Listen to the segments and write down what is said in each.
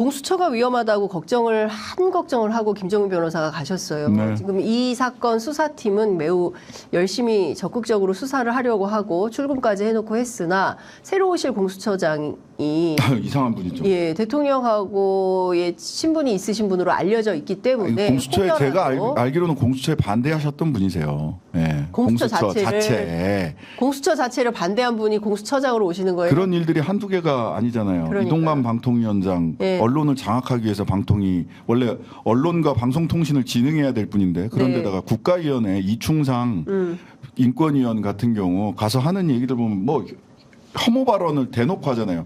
공수처가 위험하다고 걱정을 하고 김정은 변호사가 가셨어요. 네. 지금 이 사건 수사팀은 매우 열심히 적극적으로 수사를 하려고 하고 출근까지 해놓고 했으나 새로 오실 공수처장이 이상한 분이죠. 예, 대통령하고의 친분이 있으신 분으로 알려져 있기 때문에 공수처에 제가 혹여라도 알기로는 공수처에 반대하셨던 분이세요. 예, 공수처 자체에. 공수처 자체를 반대한 분이 공수처장으로 오시는 거예요. 그런 일들이 한두 개가 아니잖아요. 그러니까요. 이동관 방통위원장 예. 언론을 장악하기 위해서 방통위 원래 언론과 방송통신을 진흥해야 될 분인데 그런데다가 네. 국가위원회 이충상 인권위원 같은 경우 가서 하는 얘기들 보면 뭐 혐오 발언을 대놓고 하잖아요.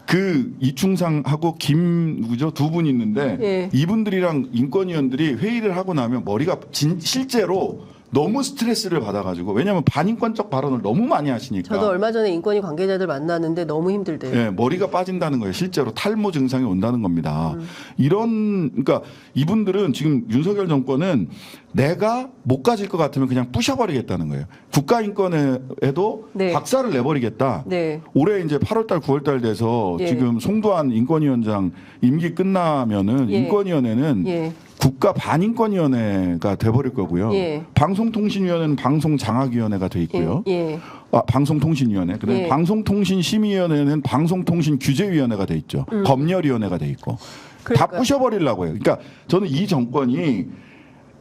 그 이충상하고 김우죠 두 분 있는데 예. 이분들이랑 인권위원들이 회의를 하고 나면 머리가 실제로 너무 스트레스를 받아가지고 왜냐하면 반인권적 발언을 너무 많이 하시니까 저도 얼마 전에 인권위 관계자들 만났는데 너무 힘들대요. 예, 머리가 빠진다는 거예요. 실제로 탈모 증상이 온다는 겁니다. 그러니까 이분들은 지금 윤석열 정권은 내가 못 가질 것 같으면 그냥 부셔버리겠다는 거예요. 국가인권에도 네. 박살을 내버리겠다. 네. 올해 이제 8월달, 9월달 돼서 예. 지금 송도한 인권위원장 임기 끝나면은 예. 인권위원회는 예. 국가 반인권위원회가 돼버릴 거고요. 예. 방송통신위원회는 방송장악위원회가 돼 있고요. 예. 방송통신위원회. 그다음에 예. 방송통신심의위원회는 방송통신규제위원회가 돼 있죠. 검열위원회가 돼 있고. 다 그러니까요. 부셔버리려고 해요. 그러니까 저는 이 정권이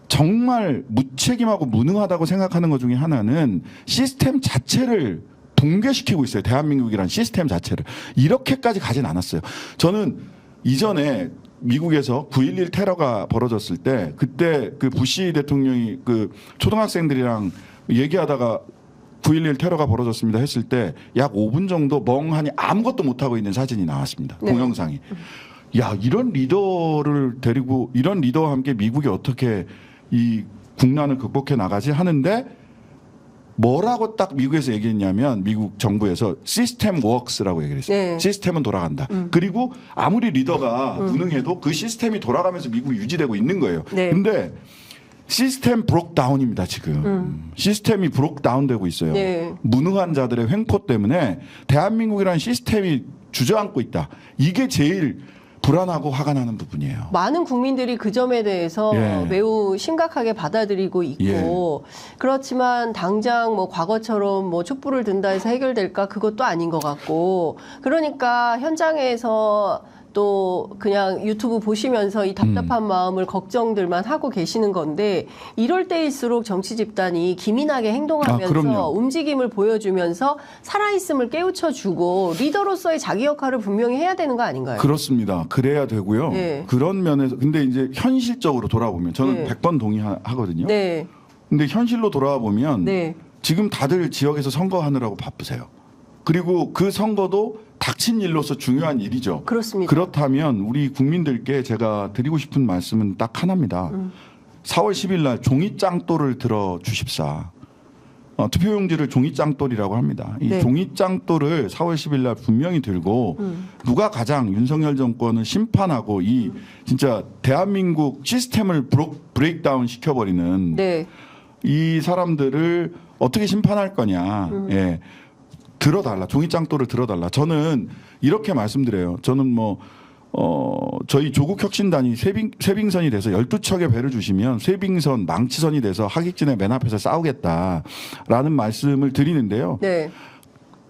정말 무책임하고 무능하다고 생각하는 것 중에 하나는 시스템 자체를 붕괴시키고 있어요. 대한민국이라는 시스템 자체를. 이렇게까지 가진 않았어요. 저는 이전에 미국에서 9.11 테러가 벌어졌을 때 그때 그 부시 대통령이 그 초등학생들이랑 얘기하다가 9.11 테러가 벌어졌습니다 했을 때 약 5분 정도 멍하니 아무것도 못하고 있는 사진이 나왔습니다. 네. 동영상이. 야, 이런 리더를 데리고 이런 리더와 함께 미국이 어떻게 이 국난을 극복해 나가지 하는데 뭐라고 딱 미국에서 얘기했냐면 미국 정부에서 시스템 워크스라고 얘기를 했어요. 네. 시스템은 돌아간다. 그리고 아무리 리더가 무능해도 그 시스템이 돌아가면서 미국이 유지되고 있는 거예요. 네. 근데 시스템 브록 다운입니다, 지금. 시스템이 브록 다운되고 있어요. 네. 무능한 자들의 횡포 때문에 대한민국이라는 시스템이 주저앉고 있다. 이게 제일 불안하고 화가 나는 부분이에요. 많은 국민들이 그 점에 대해서 예. 매우 심각하게 받아들이고 있고 그렇지만 당장 뭐 과거처럼 뭐 촛불을 든다 해서 해결될까 그것도 아닌 것 같고 그러니까 현장에서 또 그냥 유튜브 보시면서 이 답답한 마음을 걱정들만 하고 계시는 건데 이럴 때일수록 정치 집단이 기민하게 행동하면서 그럼요. 움직임을 보여주면서 살아있음을 깨우쳐주고 리더로서의 자기 역할을 분명히 해야 되는 거 아닌가요? 그렇습니다. 그래야 되고요. 예. 그런 면에서 근데 이제 현실적으로 돌아보면 저는 예. 100번 동의하거든요. 네, 근데 현실로 돌아와 보면 네, 지금 다들 지역에서 선거하느라고 바쁘세요. 그리고 그 선거도 닥친 일로서 중요한 일이죠. 그렇습니다. 그렇다면 우리 국민들께 제가 드리고 싶은 말씀은 딱 하나입니다. 4월 10일 날 종이짱돌을 들어 주십사. 투표용지를 종이짱돌이라고 합니다. 이 네. 종이짱돌을 4월 10일 날 분명히 들고 누가 가장 윤석열 정권을 심판하고 이 진짜 대한민국 시스템을 브레이크다운 시켜버리는 네, 이 사람들을 어떻게 심판할 거냐. 예. 들어달라. 종이짱돌을 들어달라. 저는 이렇게 말씀드려요. 저는 저희 조국혁신단이 쇠빙선이 돼서 12척의 배를 주시면 쇠빙선, 망치선이 돼서 하객진의 맨 앞에서 싸우겠다라는 말씀을 드리는데요. 네,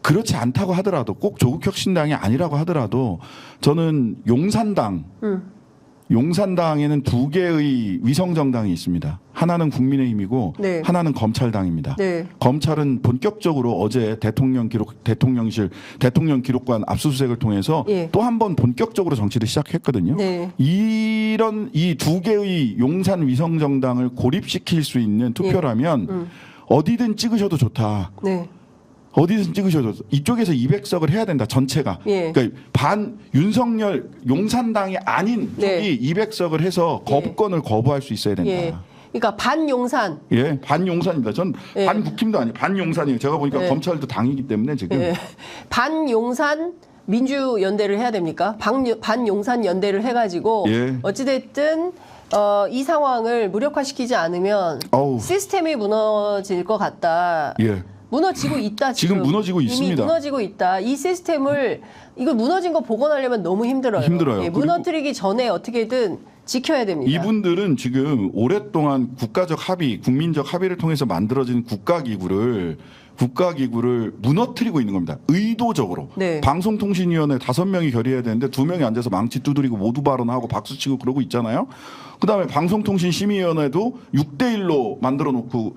그렇지 않다고 하더라도 꼭 조국혁신당이 아니라고 하더라도 저는 용산당에는 두 개의 위성정당이 있습니다. 하나는 국민의힘이고 네. 하나는 검찰당입니다. 네. 검찰은 본격적으로 어제 대통령 기록관 압수수색을 통해서 예. 또 한 번 본격적으로 정치를 시작했거든요. 네. 이런 이 두 개의 용산 위성정당을 고립시킬 수 있는 투표라면 어디든 찍으셔도 좋다. 네. 어디든 찍으셔도 이쪽에서 200석을 해야 된다. 전체가. 예. 그러니까 윤석열 용산당이 아닌 네. 쪽이 200석을 해서 거부권을 거부할 수 있어야 된다. 예. 그러니까 반용산. 예, 반용산입니다. 전 예. 반국힘도 아니에요. 반용산이에요. 제가 보니까 예. 검찰도 당이기 때문에 지금 예. 반용산 민주연대를 해야 됩니까? 반용산 연대를 해가지고 예. 어찌됐든 이 상황을 무력화시키지 않으면 어우. 시스템이 무너질 것 같다. 예. 무너지고 있다. 지금 무너지고 이미 있습니다. 무너지고 있다. 이 시스템을 이거 무너진 거 복원하려면 너무 힘들어요. 힘들어요. 예, 무너뜨리기 전에 어떻게든 지켜야 됩니다. 이분들은 지금 오랫동안 국가적 합의, 국민적 합의를 통해서 만들어진 국가기구를 무너뜨리고 있는 겁니다. 의도적으로. 네. 방송통신위원회 5명이 결의해야 되는데 2명이 앉아서 망치 두드리고 모두 발언하고 박수치고 그러고 있잖아요. 그다음에 방송통신심의위원회도 6대1로 만들어 놓고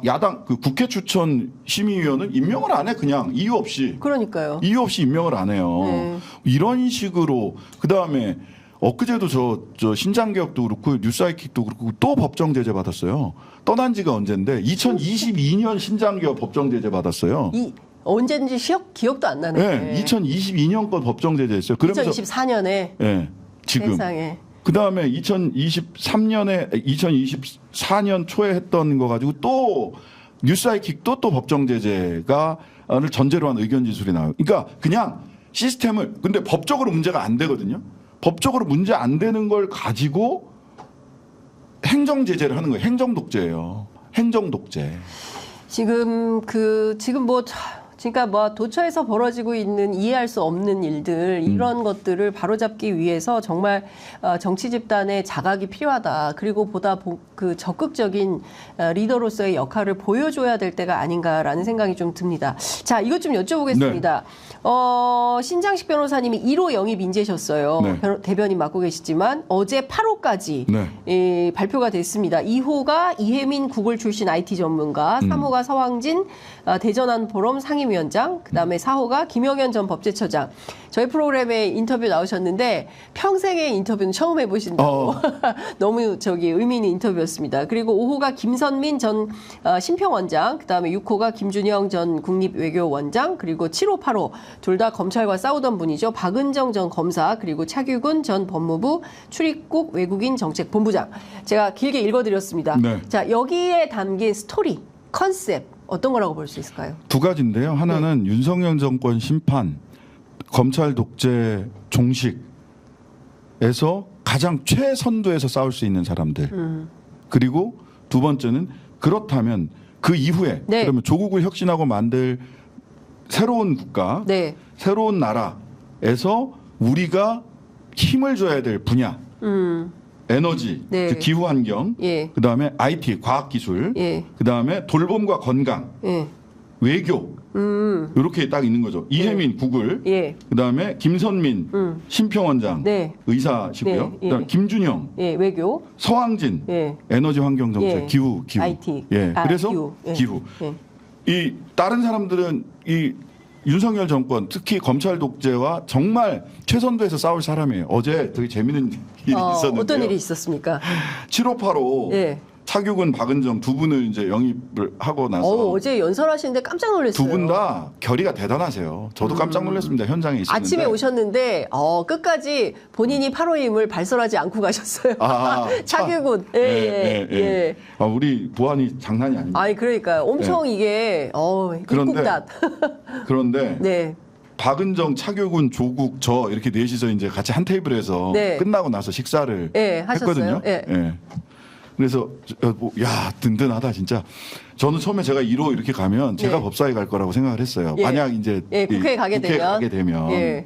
야당 그 국회 추천 심의위원은 임명을 안 해. 그냥 이유 없이. 그러니까요. 이유 없이 임명을 안 해요. 네. 이런 식으로 그다음에 엊그제도 저 신장개혁도 그렇고 뉴스아이킥도 그렇고 또 법정 제재 받았어요. 떠난 지가 언젠데 2022년 신장개혁 법정 제재 받았어요. 이 언제인지 기억도 안 나네. 네, 2022년 거 법정 제재했어요. 그러면서 2024년에 네, 지금 세상에. 그다음에 2024년 초에 했던 거 가지고 또 뉴스아이킥도 또 법정 제재가를 전제로 한 의견 진술이 나와요. 그러니까 그냥 시스템을 근데 법적으로 문제가 안 되거든요. 법적으로 문제 안 되는 걸 가지고 행정 제재를 하는 거예요. 행정 독재예요. 행정 독재. 지금 그러니까 뭐 도처에서 벌어지고 있는 이해할 수 없는 일들 이런 것들을 바로잡기 위해서 정말 정치 집단의 자각이 필요하다. 그리고 보다 그 적극적인 리더로서의 역할을 보여줘야 될 때가 아닌가라는 생각이 좀 듭니다. 자, 이것 좀 여쭤보겠습니다. 신장식 변호사님이 1호 영입 인재셨어요. 네. 대변인 맡고 계시지만 어제 8호까지 네. 발표가 됐습니다. 2호가 이혜민 구글 출신 IT 전문가, 3호가 서왕진 대전안포럼 상임위원장, 그다음에 4호가 김영현 전 법제처장. 저희 프로그램에 인터뷰 나오셨는데 평생의 인터뷰는 처음 해보신다고 너무 의미 있는 인터뷰였습니다. 그리고 5호가 김선민 전 심평원장, 그다음에 6호가 김준영 전 국립외교원장, 그리고 7호, 8호 둘 다 검찰과 싸우던 분이죠. 박은정 전 검사, 그리고 차규근 전 법무부 출입국 외국인 정책본부장. 제가 길게 읽어드렸습니다. 네. 자, 여기에 담긴 스토리, 컨셉 어떤 거라고 볼 수 있을까요? 두 가지인데요. 하나는 윤석열 정권 심판, 검찰 독재 종식에서 가장 최선두에서 싸울 수 있는 사람들. 그리고 두 번째는 그렇다면 그 이후에 네. 그러면 조국을 혁신하고 만들 새로운 국가, 네. 새로운 나라에서 우리가 힘을 줘야 될 분야, 에너지, 네. 즉 기후 환경, 예. 그다음에 IT, 과학 기술, 예. 그다음에 돌봄과 건강, 예. 외교 이렇게 딱 있는 거죠. 이혜민 구글, 예. 그다음에 김선민 심평원장 네. 의사시고요. 네, 예. 그다음에 김준영, 예, 외교. 서왕진 예. 에너지 환경 정책, 예. 기후. IT. 예. 그래서 기후. 예. 기후. 예. 이 다른 사람들은 이 윤석열 정권 특히 검찰 독재와 정말 최선두에서 싸울 사람이에요. 어제 되게 재밌는 일이 있었는데요. 어떤 일이 있었습니까? 7585 예. 차규근, 박은정 두 분을 이제 영입을 하고 나서 어제 연설하시는데 깜짝 놀랐어요. 두 분 다 결의가 대단하세요. 저도 깜짝 놀랐습니다. 현장에 있었는데. 아침에 오셨는데 끝까지 본인이 8호임을 발설하지 않고 가셨어요. 차규군. 예. 우리 보안이 장난이 아닙니다. 아니 그러니까요. 엄청 이게 일국단. 그런데 네. 박은정, 차규군, 조국, 저 이렇게 넷이서 이제 같이 한 테이블에서 네. 끝나고 나서 식사를 하셨어요? 했거든요. 예. 그래서 야 든든하다 진짜. 저는 처음에 제가 1호 이렇게 가면 제가 예. 법사위 갈 거라고 생각을 했어요. 예. 만약 이제 국회에 가게 되면 예.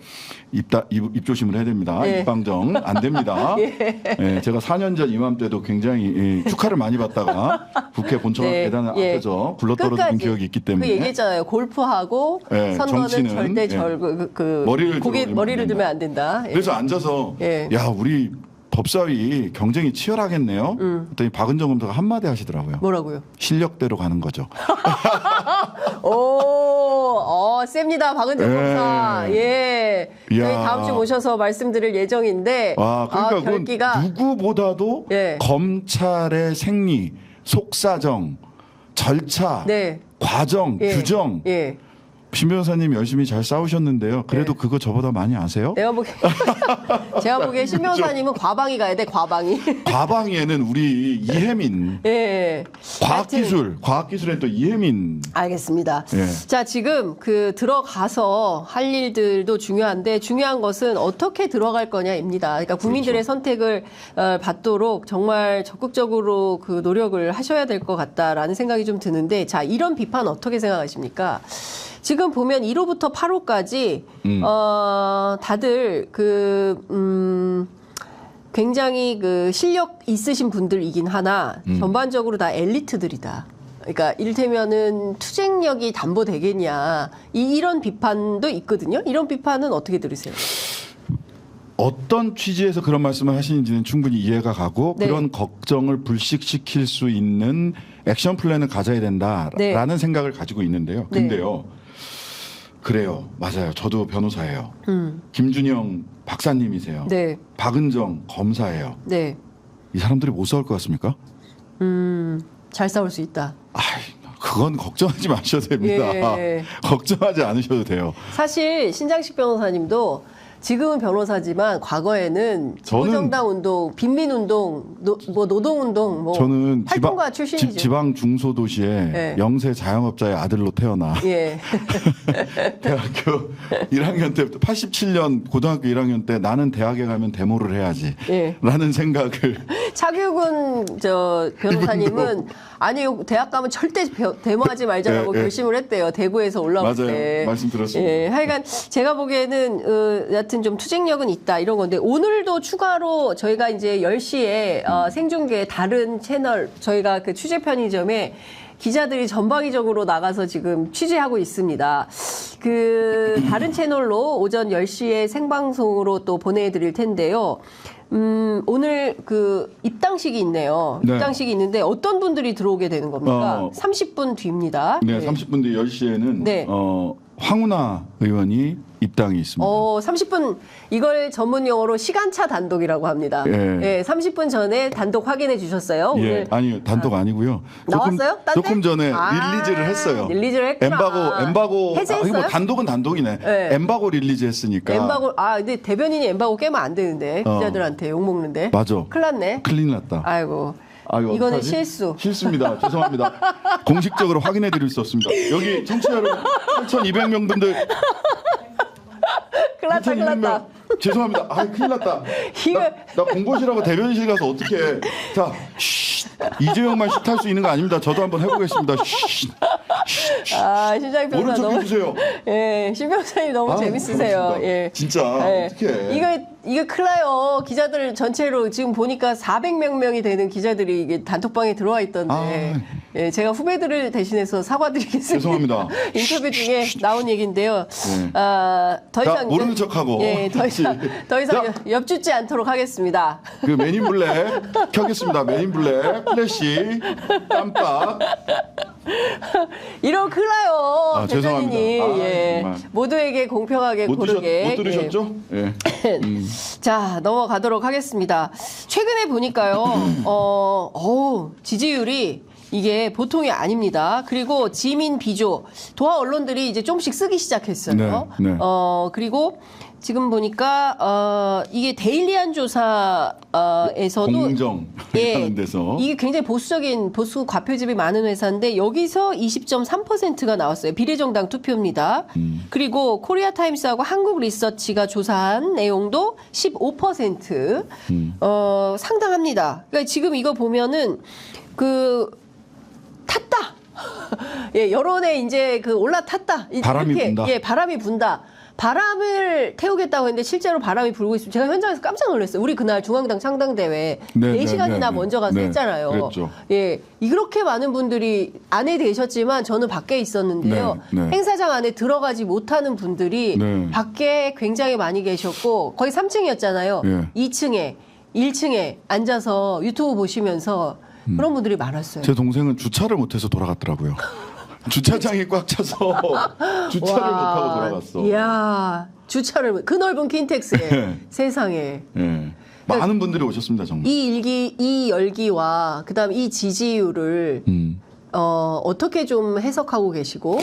입조심을 해야 됩니다. 예. 입방정 안 됩니다. 예. 제가 4년 전 이맘때도 굉장히 축하를 많이 받다가 국회 본청 계단 앞에서 굴러떨어진 기억이 있기 때문에. 그 얘기했잖아요. 골프하고 선거는 정치는, 절대 머리를 들면 안 된다. 예. 그래서 앉아서 야 우리 법사위 경쟁이 치열하겠네요. 그랬더니 박은정 검사가 한마디 하시더라고요. 뭐라고요? 실력대로 가는 거죠. 셉니다. 박은정 검사. 예. 저희 다음 주 모셔서 말씀드릴 예정인데. 그러니까 결기가 누구보다도 검찰의 생리, 속사정, 절차, 과정, 규정 신 변호사님 열심히 잘 싸우셨는데요. 그래도 네. 그거 저보다 많이 아세요? 제가 보기에 신 변호사님은 과방위 가야 돼, 과방위. 과방위에는 우리 이혜민, 예. 과학기술엔 또 이혜민. 알겠습니다. 예. 자, 지금 그 들어가서 할 일들도 중요한데 중요한 것은 어떻게 들어갈 거냐입니다. 그러니까 국민들의 그렇죠. 선택을 받도록 정말 적극적으로 그 노력을 하셔야 될 것 같다라는 생각이 좀 드는데, 자, 이런 비판 어떻게 생각하십니까? 지금 보면 1호부터 8호까지 다들 굉장히 그 실력 있으신 분들이긴 하나 전반적으로 다 엘리트들이다. 그러니까 이를테면은 투쟁력이 담보되겠냐, 이런 비판도 있거든요. 이런 비판은 어떻게 들으세요? 어떤 취지에서 그런 말씀을 하시는지는 충분히 이해가 가고 네. 그런 걱정을 불식시킬 수 있는 액션 플랜을 가져야 된다라는 네. 생각을 가지고 있는데요. 네. 근데요. 그래요. 맞아요. 저도 변호사예요. 김준영 박사님이세요. 네. 박은정 검사예요. 네. 이 사람들이 못 싸울 것 같습니까? 잘 싸울 수 있다. 그건 걱정하지 마셔도 됩니다. 예. 걱정하지 않으셔도 돼요. 사실 신장식 변호사님도 지금은 변호사지만 과거에는 저는- 지구정당 운동, 빈민운동, 노동운동, 뭐 저는 활동가 출신이죠. 지방 중소도시에 네. 영세 자영업자의 아들로 태어나 예. 대학교 1학년 때 87년 고등학교 1학년 때 나는 대학에 가면 데모를 해야지 예. 라는 생각을 차규근 변호사님은 아니요, 대학 가면 절대 데모하지 말자라고 예, 예. 결심을 했대요. 대구에서 올라올 맞아요. 때. 말씀 들었습니다. 예, 하여간 제가 보기에는 여하튼 좀 투쟁력은 있다 이런 건데, 오늘도 추가로 저희가 이제 10시에 생중계 다른 채널, 저희가 그 취재 편의점에 기자들이 전방위적으로 나가서 지금 취재하고 있습니다. 그 다른 채널로 오전 10시에 생방송으로 또 보내드릴 텐데요. 오늘 그 입당식이 있네요. 네. 입당식이 있는데 어떤 분들이 들어오게 되는 겁니까? 어. 30분 뒤입니다. 네, 30분 뒤 10시에는 네. 황운하 의원이 입당이 있습니다. 30분, 이걸 전문 용어로 시간차 단독이라고 합니다. 예. 30분 전에 단독 확인해 주셨어요? 예, 오늘 아니 단독 아니고요. 나왔어요? 딴 데? 조금 전에 릴리즈를 했어요. 릴리즈를 했구나. 엠바고. 해제했어요? 뭐 단독은 단독이네. 네. 엠바고 릴리즈 했으니까. 엠바고, 근데 대변인이 엠바고 깨면 안 되는데, 기자들한테 욕먹는데. 맞아. 큰일 났네. 큰일 났다. 아이고. 아이고, 이거는 어떡하지? 실수. 실수입니다. 죄송합니다. 공식적으로 확인해 드릴 수 없습니다. 여기 청취자 여러분 8,200명 분들 큰일 났다, 큰일 났다. 죄송합니다. 큰일 났다. 나 공보실하고 대변실 가서 어떻게 해. 자, 이재용만 슛할 수 있는 거 아닙니다. 저도 한번 해보겠습니다. 신장 변호사 모른 척 너무. 해주세요. 예, 신 변호사님 너무 재밌으세요. 고맙습니다. 예. 진짜 예. 어떡해. 이거 큰일 나요. 기자들 전체로 지금 보니까 400명 명이 되는 기자들이 이게 단톡방에 들어와 있던데. 예, 제가 후배들을 대신해서 사과드리겠습니다. 죄송합니다. 인터뷰 중에 나온 얘기인데요. 네. 더 자, 이상 모르는 척하고. 예, 더 이상 자. 엽죽지 않도록 하겠습니다. 그 맨인 블랙 켜겠습니다. 맨인 블랙 플래시 깜빡. 이러면 큰일 나요. 죄송합니다. 대변인이. 예. 정말. 모두에게 공평하게 고르게. 못 들으셨죠? 예. 자, 넘어가도록 하겠습니다. 최근에 보니까요, 지지율이 이게 보통이 아닙니다. 그리고 지민 비조, 도하 언론들이 이제 좀씩 쓰기 시작했어요. 네, 네. 그리고 지금 보니까 이게 데일리안 조사에서도 공정 하는 데서 이게 굉장히 보수 과표집이 많은 회사인데 여기서 20.3%가 나왔어요. 비례정당 투표입니다. 그리고 코리아 타임스하고 한국 리서치가 조사한 내용도 15% 상당합니다. 그러니까 지금 이거 보면은 탔다. 예, 여론에 이제 올라탔다. 바람이 이렇게, 분다. 예, 바람이 분다. 바람을 태우겠다고 했는데 실제로 바람이 불고 있습니다. 제가 현장에서 깜짝 놀랐어요. 우리 그날 중앙당 창당대회 네, 4시간이나 네, 먼저 가서 네, 했잖아요. 그랬죠. 예, 이렇게 많은 분들이 안에 계셨지만 저는 밖에 있었는데요. 네, 네. 행사장 안에 들어가지 못하는 분들이 네. 밖에 굉장히 많이 계셨고 거기 3층이었잖아요. 예. 2층에 1층에 앉아서 유튜브 보시면서 그런 분들이 많았어요. 제 동생은 주차를 못해서 돌아갔더라고요. 주차장이 꽉 차서 주차를 못하고 돌아갔어. 이야, 그 넓은 킨텍스에 네. 세상에. 예. 많은 분들이 오셨습니다, 정말. 이 열기와 그다음 이 지지율을 어떻게 좀 해석하고 계시고?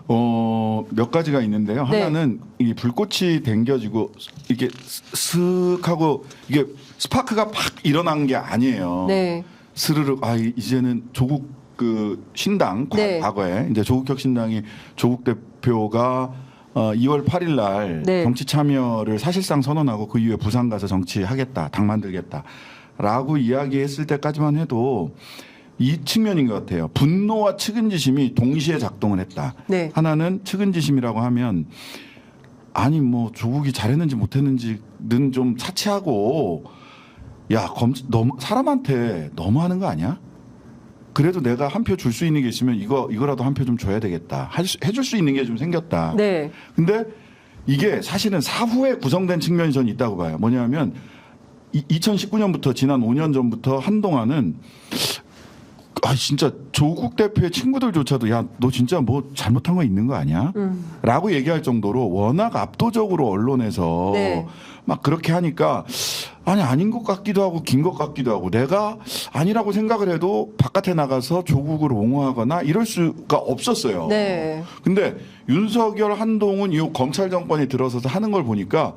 몇 가지가 있는데요. 네. 하나는 이 불꽃이 당겨지고 이게 슥 하고 이게 스파크가 팍 일어난 게 아니에요. 네. 스르륵 이제는 조국 그 신당 네. 과거에 이제 조국혁 신당이 조국 대표가 2월 8일 날 네. 정치 참여를 사실상 선언하고 그 이후에 부산 가서 정치하겠다, 당 만들겠다라고 이야기했을 때까지만 해도 이 측면인 것 같아요. 분노와 측은지심이 동시에 작동을 했다. 네. 하나는 측은지심이라고 하면 아니 뭐 조국이 잘했는지 못했는지는 좀 차치하고 야 너무 사람한테 너무하는 거 아니야? 그래도 내가 한 표 줄 수 있는 게 있으면 이거라도 한 표 좀 줘야 되겠다. 해줄 수 있는 게 좀 생겼다. 네. 근데 이게 사실은 사후에 구성된 측면이 저는 있다고 봐요. 뭐냐면 2019년부터 지난 5년 전부터 한동안은 진짜 조국 대표의 친구들조차도 야 너 진짜 뭐 잘못한 거 있는 거 아니야? 라고 얘기할 정도로 워낙 압도적으로 언론에서 네. 막 그렇게 하니까 아닌 것 같기도 하고 긴 것 같기도 하고 내가 아니라고 생각을 해도 바깥에 나가서 조국을 옹호하거나 이럴 수가 없었어요. 네. 근데 윤석열 한동훈 이 검찰 정권이 들어서서 하는 걸 보니까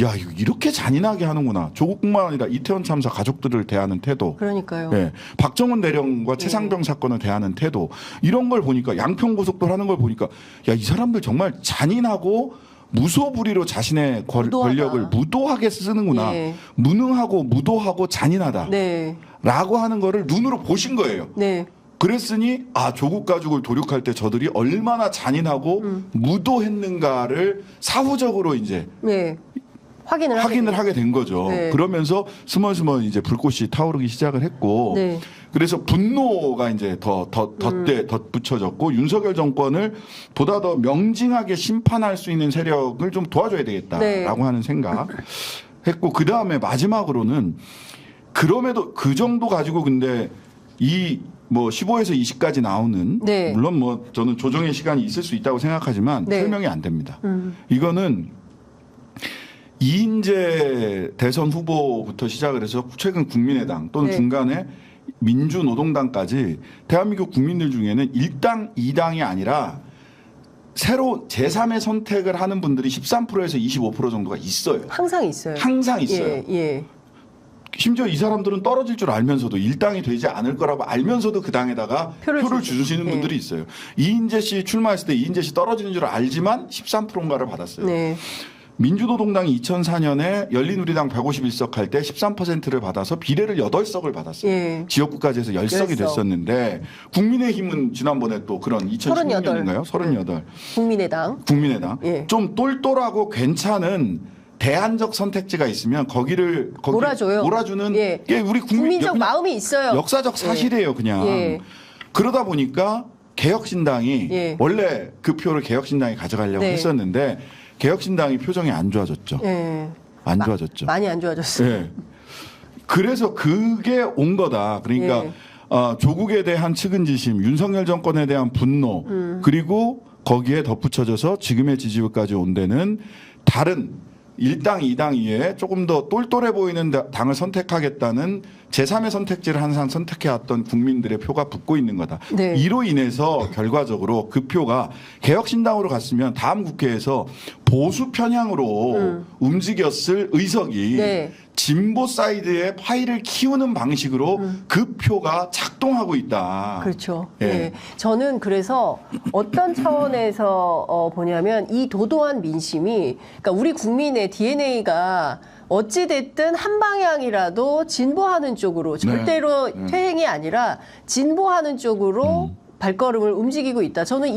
야 이거 이렇게 잔인하게 하는구나. 조국뿐만 아니라 이태원 참사 가족들을 대하는 태도. 그러니까요. 예, 박정훈 대령과 최상병 사건을 대하는 태도 이런 걸 보니까 양평고속도로 하는 걸 보니까 야 이 사람들 정말 잔인하고 무소불위로 자신의 무도하다. 권력을 무도하게 쓰는구나. 예. 무능하고 무도하고 잔인하다. 네. 라고 하는 거를 눈으로 보신 거예요. 네. 그랬으니 조국 가족을 도륙할 때 저들이 얼마나 잔인하고 무도했는가를 사후적으로 이제 네. 확인을 하게 된 거죠. 네. 그러면서 스멀스멀 이제 불꽃이 타오르기 시작을 했고, 네. 그래서 분노가 이제 덧붙여졌고 윤석열 정권을 보다 더 명징하게 심판할 수 있는 세력을 좀 도와줘야 되겠다라고 네. 하는 생각 했고, 그 다음에 마지막으로는 그럼에도 그 정도 가지고 근데 이 뭐 15에서 20까지 나오는 네. 물론 뭐 저는 조정의 시간이 있을 수 있다고 생각하지만 네. 설명이 안 됩니다. 이거는 이인재 대선 후보부터 시작을 해서 최근 국민의당 또는 네. 중간에 민주노동당까지 대한민국 국민들 중에는 1당, 2당이 아니라 새로 제3의 선택을 하는 분들이 13%에서 25% 정도가 있어요. 항상 있어요. 항상 있어요. 예. 예. 심지어 이 사람들은 떨어질 줄 알면서도 일당이 되지 않을 거라고 알면서도 그 당에다가 표를 주시는 예. 분들이 있어요. 이인재 씨 출마했을 때 이인재 씨 떨어지는 줄 알지만 13%인가를 받았어요. 네. 민주노동당이 2004년에 열린우리당 151석 할 때 13%를 받아서 비례를 8석을 받았어요. 예. 지역구까지 해서 10석이 10석. 됐었는데 국민의힘은 지난번에 또 그런 2016년인가요? 38. 국민의당. 예. 좀 똘똘하고 괜찮은 대안적 선택지가 있으면 거기 몰아주는 예. 게 우리 국민적 그냥 마음이 있어요. 역사적 사실이에요, 그냥. 예. 그러다 보니까 개혁신당이 예. 원래 그 표를 개혁신당이 가져가려고 네. 했었는데 개혁신당이 표정이 안 좋아졌죠. 예. 안 좋아졌죠. 많이 안 좋아졌어요. 예. 그래서 그게 온 거다. 그러니까 예. 조국에 대한 측은지심, 윤석열 정권에 대한 분노, 그리고 거기에 덧붙여져서 지금의 지지율까지 온 데는 다른 1당, 2당 이외에 조금 더 똘똘해 보이는 당을 선택하겠다는 제3의 선택지를 항상 선택해왔던 국민들의 표가 붙고 있는 거다. 네. 이로 인해서 결과적으로 그 표가 개혁신당으로 갔으면 다음 국회에서 보수 편향으로 움직였을 의석이 네. 진보 사이드의 파이를 키우는 방식으로 그 표가 작동하고 있다. 그렇죠. 예. 예. 저는 그래서 어떤 차원에서 보냐면 이 도도한 민심이, 그러니까 우리 국민의 DNA가 어찌됐든 한 방향이라도 진보하는 쪽으로, 절대로 퇴행이 아니라 진보하는 쪽으로 발걸음을 움직이고 있다. 저는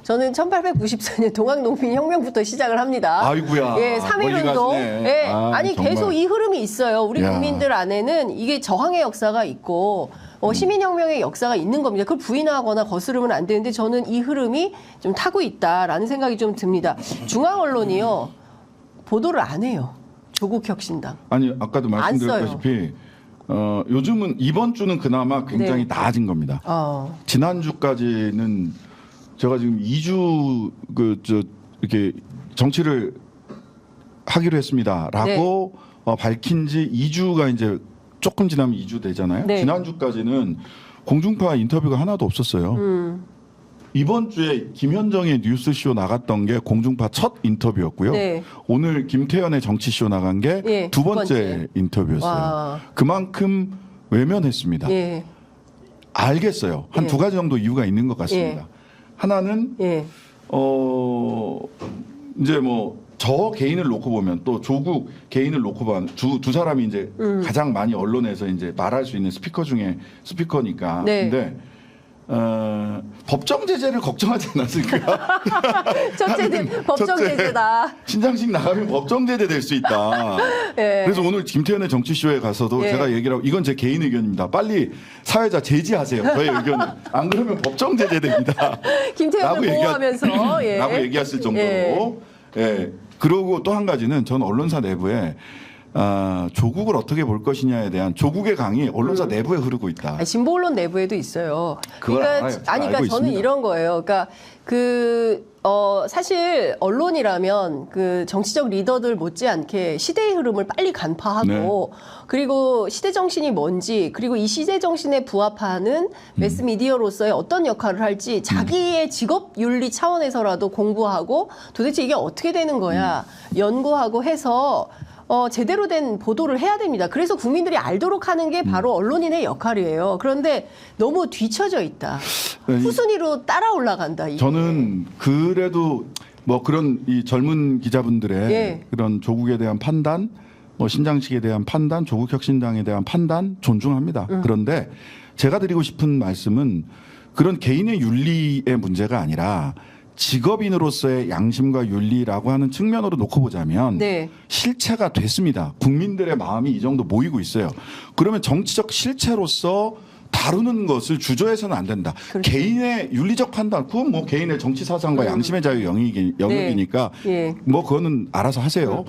저는 1894년 동학농민혁명부터 시작을 합니다. 아이고야. 예, 멀리 3.1운동. 가시네. 예, 정말. 계속 이 흐름이 있어요. 우리 야. 국민들 안에는 이게 저항의 역사가 있고, 시민혁명의 역사가 있는 겁니다. 그걸 부인하거나 거스르면 안 되는데 저는 이 흐름이 좀 타고 있다라는 생각이 좀 듭니다. 중앙 언론이요, 보도를 안 해요. 조국 혁신당. 아니 아까도 말씀드렸다시피 요즘은 이번 주는 그나마 굉장히 네. 나아진 겁니다. 지난주까지는 제가 지금 2주 이렇게 정치를 하기로 했습니다라고 밝힌 지 2주가 이제 조금 지나면 2주 되잖아요. 네. 지난주까지는 공중파 인터뷰가 하나도 없었어요. 이번 주에 김현정의 뉴스쇼 나갔던 게 공중파 첫 인터뷰였고요. 네. 오늘 김태현의 정치쇼 나간 게 예, 두 두 번째 번째. 인터뷰였어요. 와. 그만큼 외면했습니다. 예. 알겠어요. 한 예. 두 가지 정도 이유가 있는 것 같습니다. 예. 하나는 예. 이제 뭐 저 개인을 놓고 보면 또 조국 개인을 놓고 보면 두 사람이 이제 가장 많이 언론에서 이제 말할 수 있는 스피커 중에 스피커니까. 네. 근데 법정 제재를 걱정하지 않았을까? 법정 첫째, 제재다. 신장식 나가면 법정 제재 될 수 있다. 예. 그래서 오늘 김태현의 정치쇼에 가서도 예. 제가 얘기를 하고 이건 제 개인 의견입니다. 빨리 사회자 제지하세요. 저의 의견을. 안 그러면 법정 제재됩니다. 김태현을 보호하면서 예. 라고 얘기했을 정도로. 예. 예. 그리고 또 한 가지는 전 언론사 내부에 조국을 어떻게 볼 것이냐에 대한 조국의 강이 언론사 내부에 흐르고 있다. 아니, 진보 언론 내부에도 있어요. 그걸 알아요. 그러니까 알고 저는 있습니다. 이런 거예요. 그러니까 사실 언론이라면 그 정치적 리더들 못지않게 시대의 흐름을 빨리 간파하고 그리고 시대 정신이 뭔지 그리고 이 시대 정신에 부합하는 매스 미디어로서의 어떤 역할을 할지 자기의 직업 윤리 차원에서라도 공부하고 도대체 이게 어떻게 되는 거야 연구하고 해서 제대로 된 보도를 해야 됩니다. 그래서 국민들이 알도록 하는 게 바로 언론인의 역할이에요. 그런데 너무 뒤처져 있다. 후순위로 따라 올라간다. 이게. 저는 그래도 뭐 그런 이 젊은 기자분들의 예. 그런 조국에 대한 판단, 뭐 신장식에 대한 판단, 조국혁신당에 대한 판단 존중합니다. 그런데 제가 드리고 싶은 말씀은 그런 개인의 윤리의 문제가 아니라 직업인으로서의 양심과 윤리라고 하는 측면으로 놓고 보자면 네. 실체가 됐습니다. 국민들의 마음이 이 정도 모이고 있어요. 그러면 정치적 실체로서 다루는 것을 주저해서는 안 된다. 그렇죠. 개인의 윤리적 판단, 그건 뭐 개인의 정치 사상과 양심의 자유 영역이니까 예. 뭐 그거는 알아서 하세요.